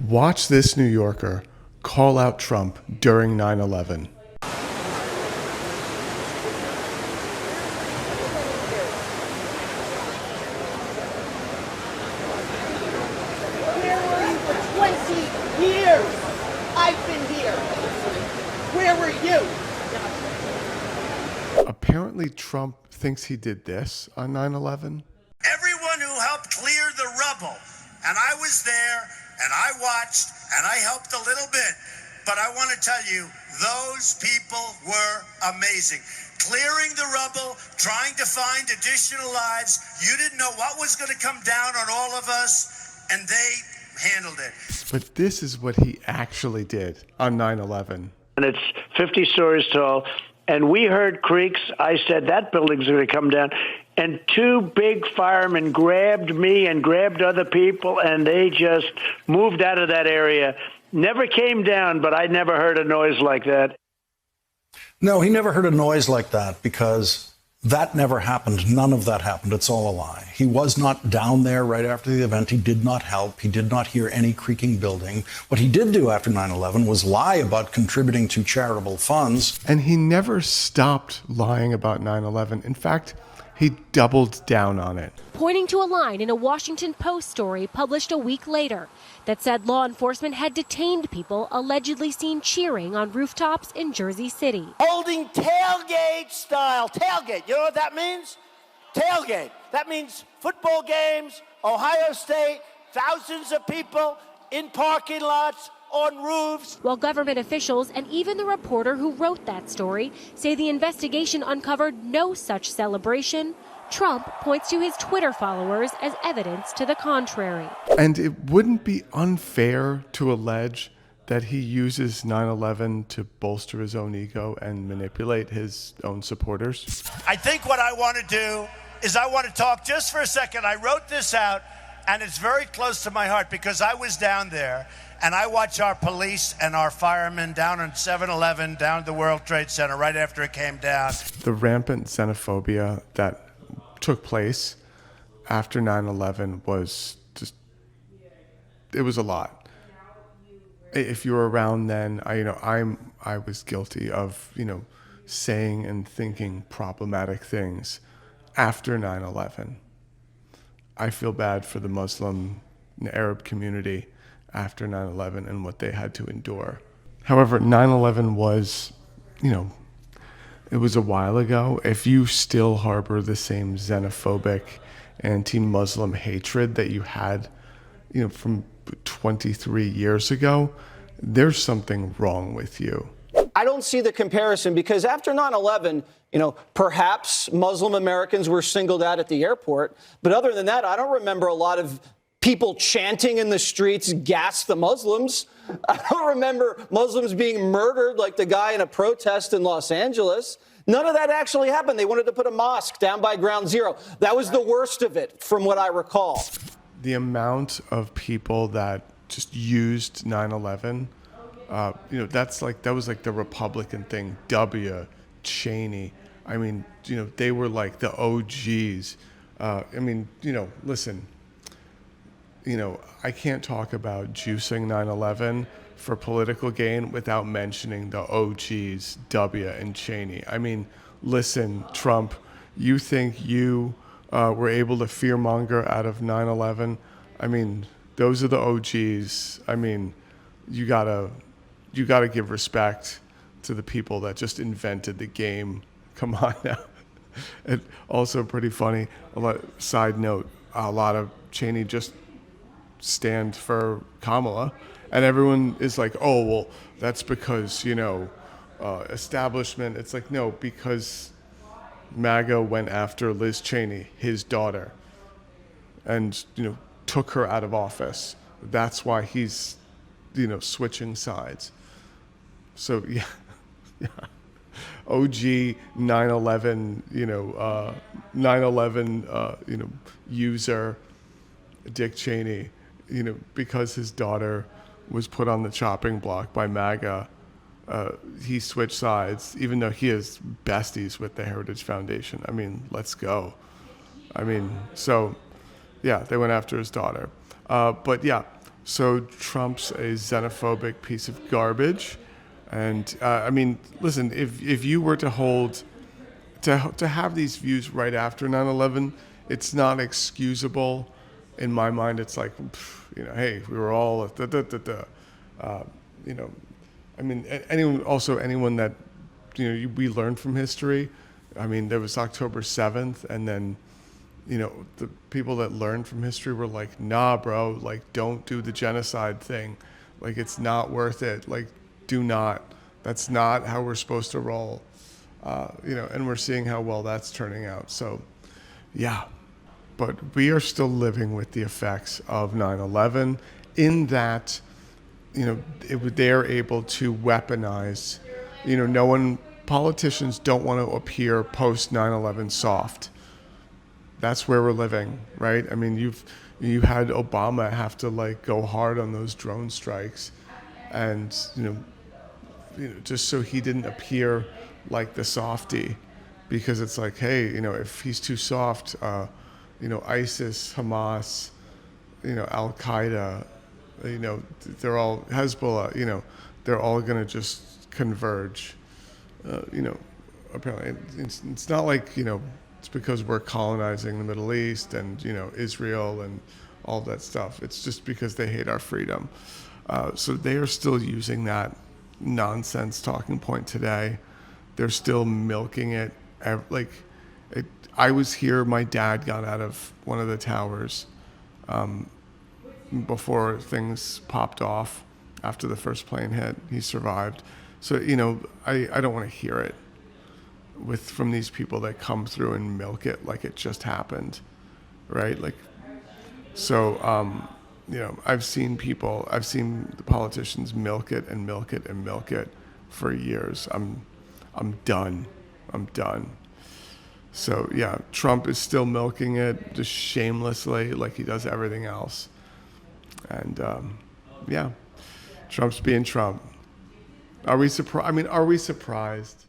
Watch this New Yorker call out Trump during 9/11. Where were you for 20 years? I've been here. Where were you? Apparently, Trump thinks he did this on 9/11. Everyone who helped clear the rubble, and I was there, and I watched, and I helped a little bit, but I want to tell you, those people were amazing. Clearing the rubble, trying to find additional lives. You didn't know what was going to come down on all of us, and they handled it. But this is what he actually did on 9/11. And it's 50 stories tall. And we heard creaks. I said, that building's going to come down. And two big firemen grabbed me and grabbed other people, and they just moved out of that area. Never came down, but I never heard a noise like that. No, he never heard a noise like that because that never happened. None of that happened. It's all a lie. He was not down there right after the event. He did not help. He did not hear any creaking building. What he did do after 9/11 was lie about contributing to charitable funds. And he never stopped lying about 9/11. In fact, he doubled down on it. Pointing to a line in a Washington Post story published a week later that said law enforcement had detained people allegedly seen cheering on rooftops in Jersey City. Holding tailgate style. Tailgate. You know what that means? Tailgate. That means football games, Ohio State, thousands of people in parking lots, on roofs. While government officials and even the reporter who wrote that story say the investigation uncovered no such celebration, Trump points to his Twitter followers as evidence to the contrary. And it wouldn't be unfair to allege that he uses 9/11 to bolster his own ego and manipulate his own supporters. I think what I want to do is I want to talk just for a second. I wrote this out, and it's very close to my heart because I was down there, and I watch our police and our firemen down on 7-Eleven, down at the World Trade Center right after it came down. The rampant xenophobia that took place after 9/11 was just, it was a lot. If you were around then, I was guilty of, saying and thinking problematic things after 9/11. I feel bad for the Muslim and Arab community after 9/11 and what they had to endure. However, 9/11 was, it was a while ago. If you still harbor the same xenophobic, anti-Muslim hatred that you had, from 23 years ago, there's something wrong with you. I don't see the comparison because after 9/11, perhaps Muslim Americans were singled out at the airport. But other than that, I don't remember a lot of people chanting in the streets, "Gas the Muslims." I don't remember Muslims being murdered like the guy in a protest in Los Angeles. None of that actually happened. They wanted to put a mosque down by Ground Zero. That was the worst of it, from what I recall. The amount of people that just used 9/11, that was like the Republican thing. Cheney. They were like the OGs. Listen. I can't talk about juicing 9/11 for political gain without mentioning the OGs, W and Cheney. Listen, Trump, you think you were able to fearmonger out of 9/11? Those are the OGs. You gotta give respect to the people that just invented the game. Come on now. And also pretty funny. Side note: a lot of Cheney just stand for Kamala, and everyone is like, "Oh, well, that's because establishment." It's like, no, because MAGA went after Liz Cheney, his daughter, and took her out of office. That's why he's switching sides. So yeah. OG 9/11 9/11 user Dick Cheney, because his daughter was put on the chopping block by MAGA, he switched sides, even though he is besties with the Heritage Foundation. Let's go. So yeah, they went after his daughter. But yeah, So Trump's a xenophobic piece of garbage. And I mean, listen, if you were to hold, to have these views right after 9/11, it's not excusable. In my mind, it's like, hey, we were all, you know, I mean, anyone that, we learned from history. I mean, there was October 7th, and then, the people that learned from history were like, nah, bro, like, don't do the genocide thing. Like, it's not worth it. Like, do not. That's not how we're supposed to roll. And we're seeing how well that's turning out. So, yeah. But we are still living with the effects of 9/11 in that, they're able to weaponize, politicians don't want to appear post 9/11 soft. That's where we're living, right? I mean, you had Obama have to like go hard on those drone strikes, and just so he didn't appear like the softy, because it's like, hey, if he's too soft, ISIS, Hamas, Al Qaeda, they're all Hezbollah, they're all gonna just converge. Apparently, it's not like it's because we're colonizing the Middle East and Israel and all that stuff. It's just because they hate our freedom. So they are still using that nonsense talking point today. They're still milking it. I was here. My dad got out of one of the towers before things popped off. After the first plane hit, he survived. So I don't want to hear it from these people that come through and milk it like it just happened, right? Like, so I've seen the politicians milk it and milk it and milk it for years. I'm done. So yeah, Trump is still milking it just shamelessly, like he does everything else. And Trump's being Trump. Are we surprised?